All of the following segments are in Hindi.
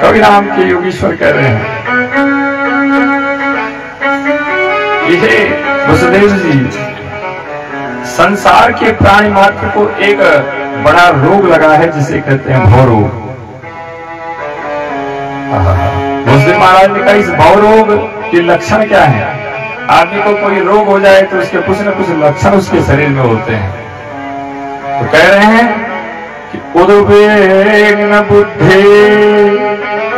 कवि नाम के योगीश्वर कह रहे हैं, यह वसुदेव जी संसार के प्राणी मात्र को एक बड़ा रोग लगा है जिसे कहते हैं भव रोग। वसुदेव महाराज ने कहा इस भव रोग के लक्षण क्या है? आदमी को कोई रोग हो जाए तो उसके कुछ न कुछ लक्षण उसके शरीर में होते हैं। तो कह रहे हैं कि उद्विग्न बुद्धि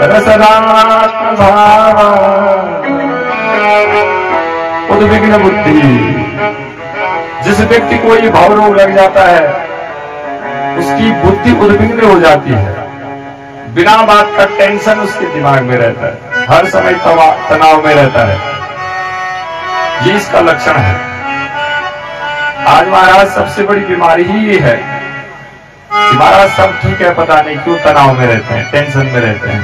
रसरात्म भावा। उद्विग्न बुद्धि, जिस व्यक्ति को ये भाव रोग लग जाता है उसकी बुद्धि उद्विग्न हो जाती है, बिना बात का टेंशन उसके दिमाग में रहता है, हर समय तनाव में रहता है। ये इसका लक्षण है। आज महाराज सबसे बड़ी बीमारी ही ये है कि महाराज सब ठीक है, पता नहीं क्यों तनाव में रहते हैं, टेंशन में रहते हैं।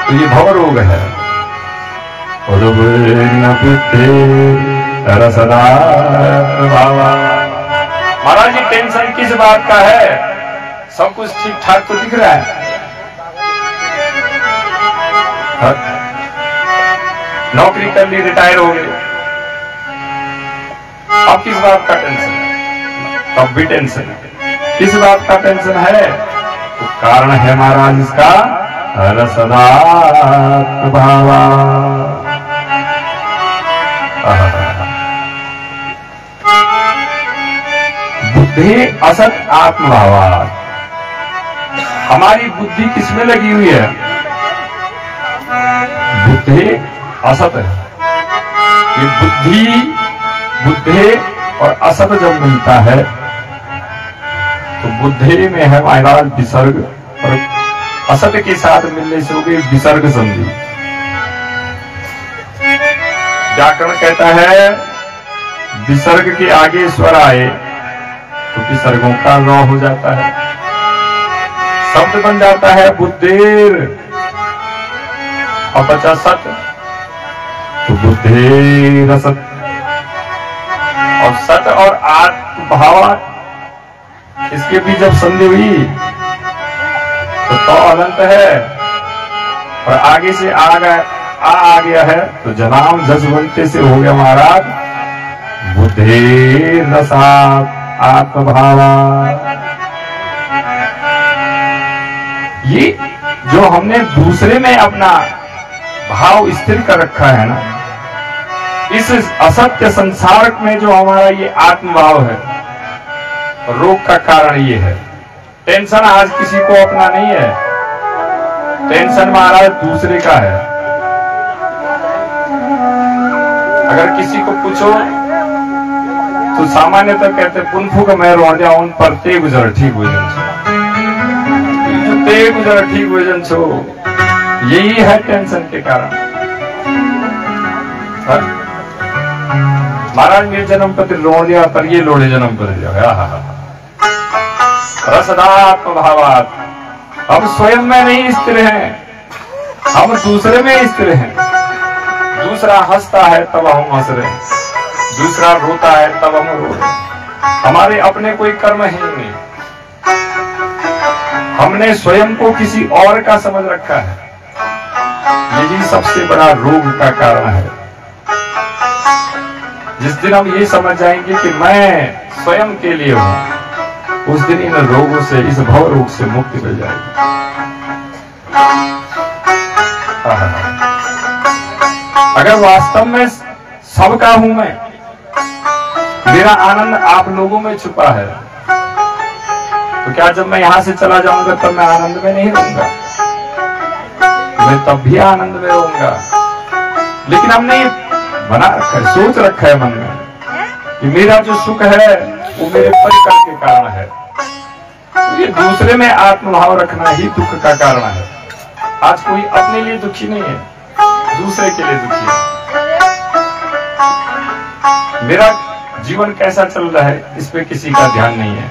तो ये भव रोग है। महाराज ये टेंशन किस बात का है? सब कुछ ठीक ठाक तो दिख रहा है। नौकरी कर ली, रिटायर हो गए, अब किस बात का टेंशन है? तब भी टेंशन है। किस बात का टेंशन है? तो कारण है महाराज इसका रसदात्म भावा। बुद्धि असत आत्मभावा। हमारी बुद्धि किसमें लगी हुई है? बुद्धि असत है। ये बुद्धि और असत जब मिलता है तो बुद्धि में है महाराज विसर्ग, और असत के साथ मिलने से हो गई विसर्ग संधि। व्याकरण कहता है विसर्ग के आगे स्वर आए तो विसर्गों का रौ हो जाता है, शब्द बन जाता है बुद्धेर। और बचा सत तो बुद्धि रसत। और सत और आत्मभावा, इसके भी जब संधि हुई तो अनंत है, और आगे से आ गया है तो जनाम जसवंते से हो गया महाराज बुद्धि रसात आत्मभावा। ये जो हमने दूसरे में अपना भाव स्थिर कर रखा है ना, इस असत्य संसार में जो हमारा ये आत्मभाव है, रोग का कारण ये है। टेंशन आज किसी को अपना नहीं है, टेंशन महाराज दूसरे का है। अगर किसी को पूछो तो सामान्यतः कहते पुनफू का मैं रोड़ जाऊं पर ते गुजर ठीक हुए ते गुजर ठीक हुए छो। यही है टेंशन के कारण। महाराज मेरे जन्म पर रोड़ दिया पर ये लोड़े जन्म पर दिया। रसदात्म भावात। हम स्वयं में नहीं स्थिर हैं, हम दूसरे में स्थिर हैं। दूसरा हंसता है तब हम हंस रहे हैं, दूसरा रोता है तब हम रो रहे हैं। हमारे अपने कोई कर्म ही नहीं, हमने स्वयं को किसी और का समझ रखा है। यही सबसे बड़ा रोग का कारण है। जिस दिन हम ये समझ जाएंगे कि मैं स्वयं के लिए हूं, उस दिन इन रोगों से, इस भव रोग से मुक्ति मिल जाएगी। अगर वास्तव में सबका हूं मैं, मेरा आनंद आप लोगों में छुपा है, तो क्या जब मैं यहां से चला जाऊंगा तब मैं आनंद में नहीं रहूंगा? मैं तब भी आनंद में रहूंगा। लेकिन हमने बना रखा है, सोच रखा है मन में कि मेरा जो सुख है वो मेरे परिकर के कारण है। तो ये दूसरे में आत्मभाव रखना ही दुख का कारण है। आज कोई अपने लिए दुखी नहीं है, दूसरे के लिए दुखी है। मेरा जीवन कैसा चल रहा है इस पे किसी का ध्यान नहीं है,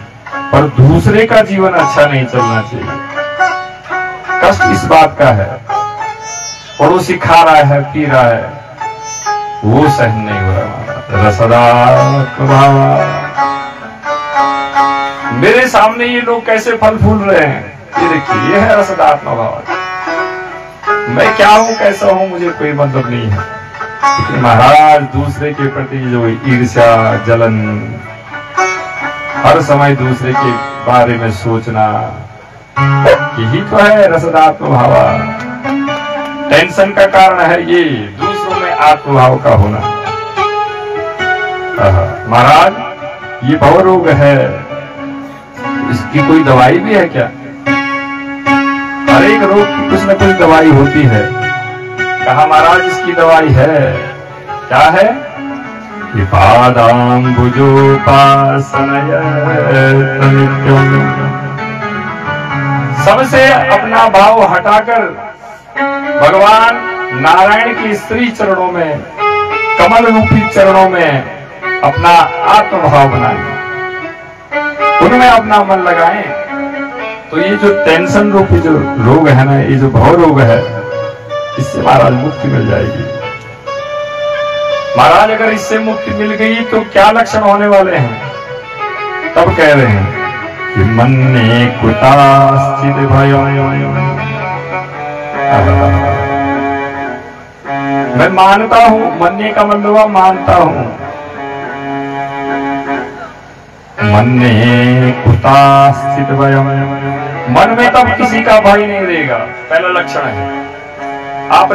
पर दूसरे का जीवन अच्छा नहीं चलना चाहिए। कष्ट इस बात का है, पड़ोसी खा रहा है, पी रहा है, वो सहन नहीं हो रहा। रसदात्म भावा। मेरे सामने ये लोग कैसे फल फूल रहे हैं, ये देखिए, ये है रसदात्मक भाव। मैं क्या हूं कैसा हूं मुझे कोई मतलब नहीं है, लेकिन महाराज दूसरे के प्रति जो ईर्ष्या जलन, हर समय दूसरे के बारे में सोचना, यही तो है रसदात्मक भाव। टेंशन का कारण है ये दूसरों में आत्मभाव का होना। महाराज ये भव रोग है, इसकी कोई दवाई भी है क्या? हर एक रोग की कुछ न कुछ दवाई होती है। कहा महाराज इसकी दवाई है, क्या है? सबसे अपना भाव हटाकर भगवान नारायण की श्री चरणों में, कमल रूपी चरणों में अपना आत्मभाव बनाएं, उनमें अपना मन लगाएं, तो ये जो टेंशन रूपी जो रोग है ना, ये जो भव रोग है, इससे महाराज मुक्ति मिल जाएगी। महाराज अगर इससे मुक्ति मिल गई तो क्या लक्षण होने वाले हैं? तब कह रहे हैं कि मन ने कुतास्थित भयो, मैं मानता हूं, मनने का मतलब मानता हूं, मन ने कुतास्थित भयो, मन में तब किसी का भय नहीं रहेगा, पहला लक्षण है। आप